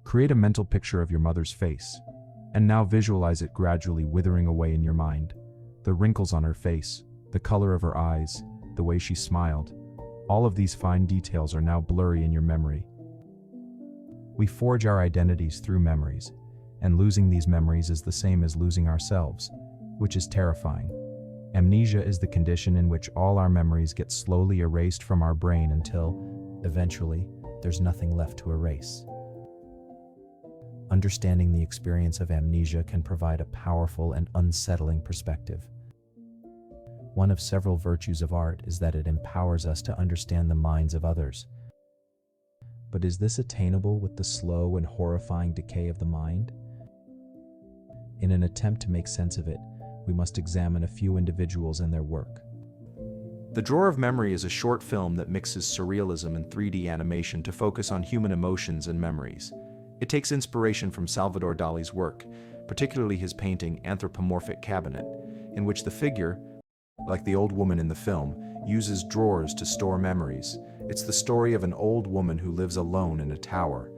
Create a mental picture of your mother's face, and now visualize it gradually withering away in your mind. The wrinkles on her face, the color of her eyes, the way she smiled, all of these fine details are now blurry in your memory. We forge our identities through memories, and losing these memories is the same as losing ourselves, which is terrifying. Amnesia is the condition in which all our memories get slowly erased from our brain until, eventually, there's nothing left to erase. Understanding the experience of amnesia can provide a powerful and unsettling perspective. One of several virtues of art is that it empowers us to understand the minds of others. But is this attainable with the slow and horrifying decay of the mind? In an attempt to make sense of it, we must examine a few individuals and their work. The Drawer of Memory is a short film that mixes surrealism and 3D animation to focus on human emotions and memories. It takes inspiration from Salvador Dali's work, particularly his painting Anthropomorphic Cabinet, in which the figure, like the old woman in the film, uses drawers to store memories. It's the story of an old woman who lives alone in a tower.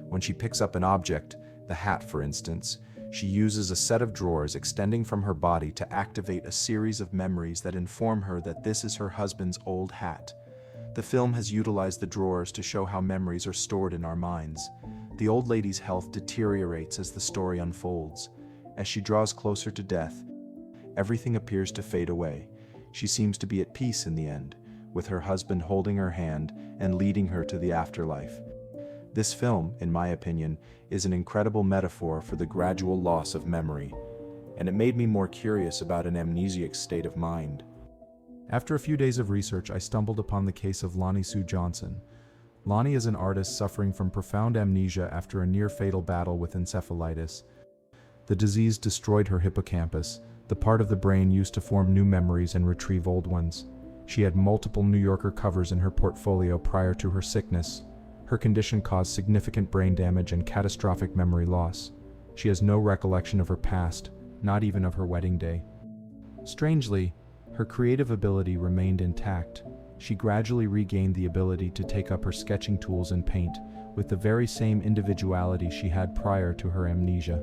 When she picks up an object, the hat for instance, she uses a set of drawers extending from her body to activate a series of memories that inform her that this is her husband's old hat. The film has utilized the drawers to show how memories are stored in our minds. The old lady's health deteriorates as the story unfolds. As she draws closer to death, everything appears to fade away. She seems to be at peace in the end, with her husband holding her hand and leading her to the afterlife. This film, in my opinion, is an incredible metaphor for the gradual loss of memory, and it made me more curious about an amnesiac state of mind. After a few days of research, I stumbled upon the case of Lonnie Sue Johnson. Lonnie is an artist suffering from profound amnesia after a near-fatal battle with encephalitis. The disease destroyed her hippocampus, the part of the brain used to form new memories and retrieve old ones. She had multiple New Yorker covers in her portfolio prior to her sickness. Her condition caused significant brain damage and catastrophic memory loss. She has no recollection of her past, not even of her wedding day. Strangely, her creative ability remained intact. She gradually regained the ability to take up her sketching tools and paint, with the very same individuality she had prior to her amnesia.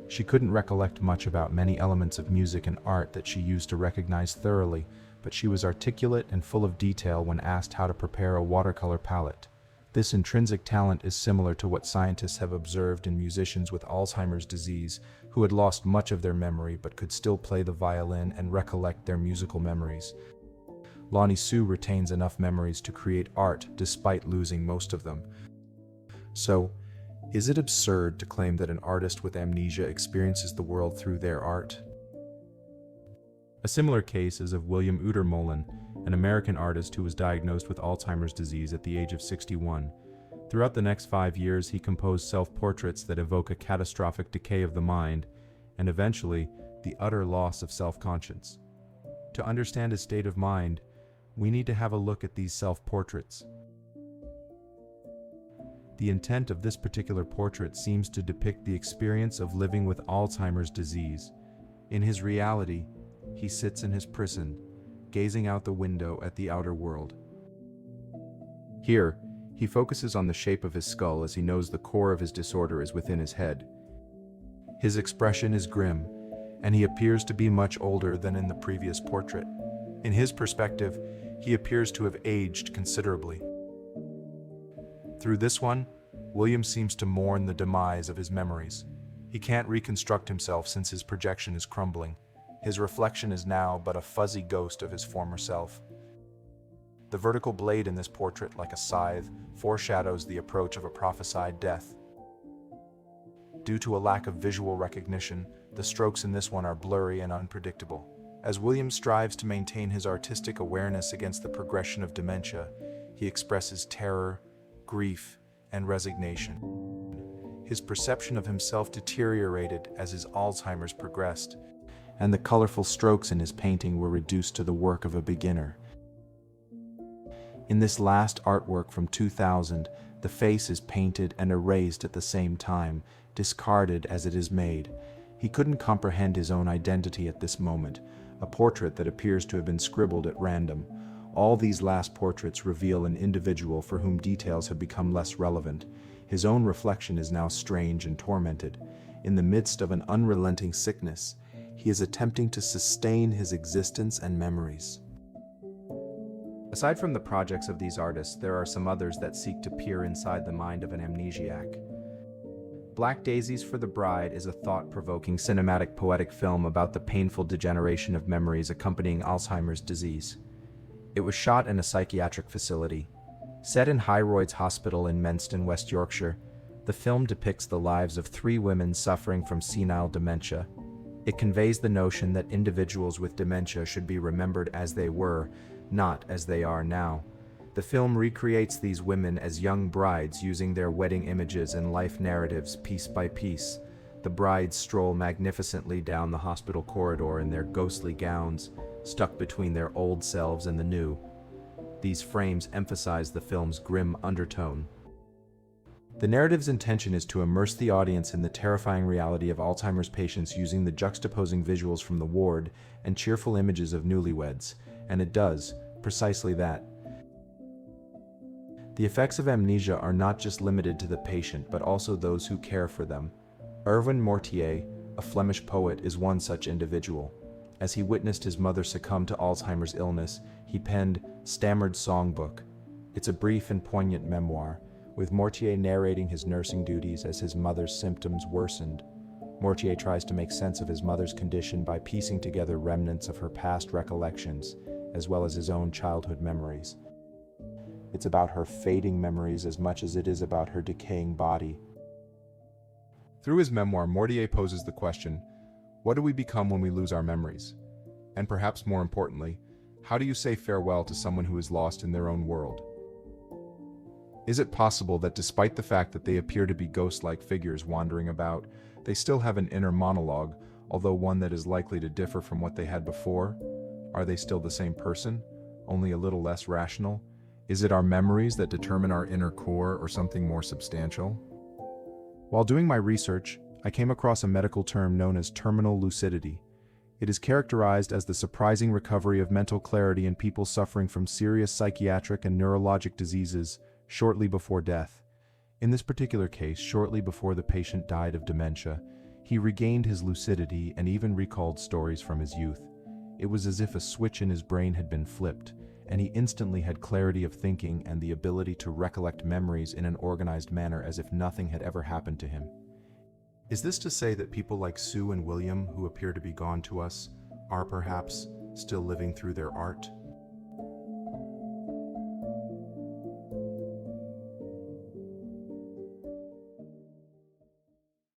She couldn't recollect much about many elements of music and art that she used to recognize thoroughly, but she was articulate and full of detail when asked how to prepare a watercolor palette. This intrinsic talent is similar to what scientists have observed in musicians with Alzheimer's disease who had lost much of their memory but could still play the violin and recollect their musical memories. Lonnie Sue retains enough memories to create art despite losing most of them. So, is it absurd to claim that an artist with amnesia experiences the world through their art? A similar case is of William Utermohlen, an American artist who was diagnosed with Alzheimer's disease at the age of 61. Throughout the next 5 years, he composed self-portraits that evoke a catastrophic decay of the mind, and eventually, the utter loss of self-conscience. To understand his state of mind, we need to have a look at these self-portraits. The intent of this particular portrait seems to depict the experience of living with Alzheimer's disease. In his reality, he sits in his prison, gazing out the window at the outer world. Here, he focuses on the shape of his skull as he knows the core of his disorder is within his head. His expression is grim, and he appears to be much older than in the previous portrait. In his perspective, he appears to have aged considerably. Through this one, William seems to mourn the demise of his memories. He can't reconstruct himself since his projection is crumbling. His reflection is now but a fuzzy ghost of his former self. The vertical blade in this portrait, like a scythe, foreshadows the approach of a prophesied death. Due to a lack of visual recognition, the strokes in this one are blurry and unpredictable. As William strives to maintain his artistic awareness against the progression of dementia, he expresses terror, grief, and resignation. His perception of himself deteriorated as his Alzheimer's progressed, and the colorful strokes in his painting were reduced to the work of a beginner. In this last artwork from 2000, the face is painted and erased at the same time, discarded as it is made. He couldn't comprehend his own identity at this moment, a portrait that appears to have been scribbled at random. all these last portraits reveal an individual for whom details have become less relevant. His own reflection is now strange and tormented. In the midst of an unrelenting sickness, he is attempting to sustain his existence and memories. Aside from the projects of these artists, there are some others that seek to peer inside the mind of an amnesiac. Black Daisies for the Bride is a thought-provoking cinematic poetic film about the painful degeneration of memories accompanying Alzheimer's disease. It was shot in a psychiatric facility. Set in Hyroids Hospital in Menston, West Yorkshire, the film depicts the lives of 3 women suffering from senile dementia. It conveys the notion that individuals with dementia should be remembered as they were, not as they are now. The film recreates these women as young brides using their wedding images and life narratives piece by piece. The brides stroll magnificently down the hospital corridor in their ghostly gowns, stuck between their old selves and the new. These frames emphasize the film's grim undertone. The narrative's intention is to immerse the audience in the terrifying reality of Alzheimer's patients using the juxtaposing visuals from the ward and cheerful images of newlyweds, and it does precisely that. The effects of amnesia are not just limited to the patient, but also those who care for them. Erwin Mortier, a Flemish poet, is one such individual. As he witnessed his mother succumb to Alzheimer's illness, he penned Stammered Songbook. It's a brief and poignant memoir, with Mortier narrating his nursing duties as his mother's symptoms worsened. Mortier tries to make sense of his mother's condition by piecing together remnants of her past recollections, as well as his own childhood memories. It's about her fading memories as much as it is about her decaying body. Through his memoir, Mortier poses the question, what do we become when we lose our memories? And perhaps more importantly, how do you say farewell to someone who is lost in their own world? Is it possible that despite the fact that they appear to be ghost-like figures wandering about, they still have an inner monologue, although one that is likely to differ from what they had before? Are they still the same person, only a little less rational? Is it our memories that determine our inner core or something more substantial? While doing my research, I came across a medical term known as terminal lucidity. It is characterized as the surprising recovery of mental clarity in people suffering from serious psychiatric and neurologic diseases shortly before death. In this particular case, shortly before the patient died of dementia, he regained his lucidity and even recalled stories from his youth. It was as if a switch in his brain had been flipped, and he instantly had clarity of thinking and the ability to recollect memories in an organized manner as if nothing had ever happened to him. Is this to say that people like Sue and William, who appear to be gone to us, are perhaps still living through their art?